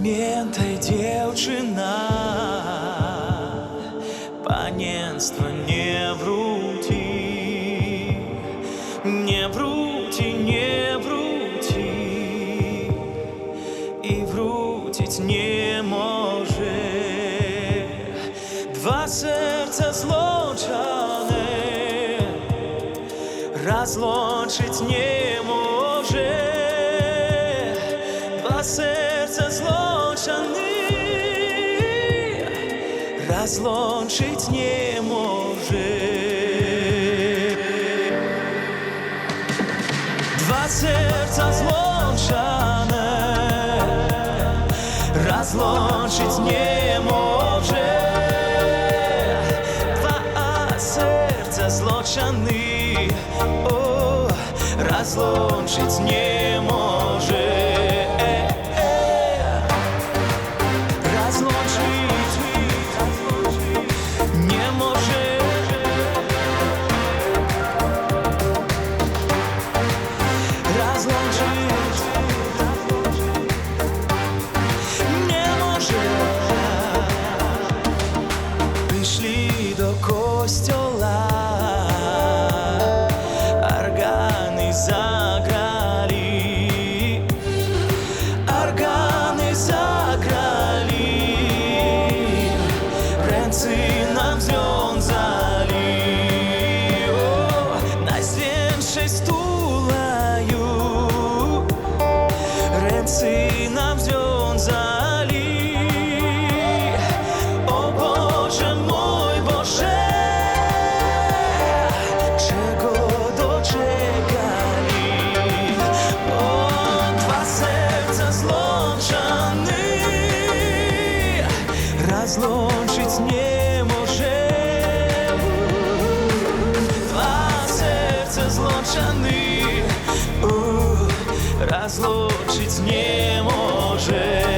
Pamiętaj, dziewczyna, panienstwo nie wróci, nie wróci, nie wróci i wrócić nie może. Dwa serca złączone rozłączyć nie może. Dwa serca złączone rozłączyć nie może. Dwa serca złączone rozłączyć nie może. Dwa serca złączone rozłączyć nie może. Пришли до костела, органы заграли, органы заграли, ręce nam związali, najświętszej stulają, ręce nam związali. Rozłączyć nie może. Dwa serca złączone rozłączyć nie może.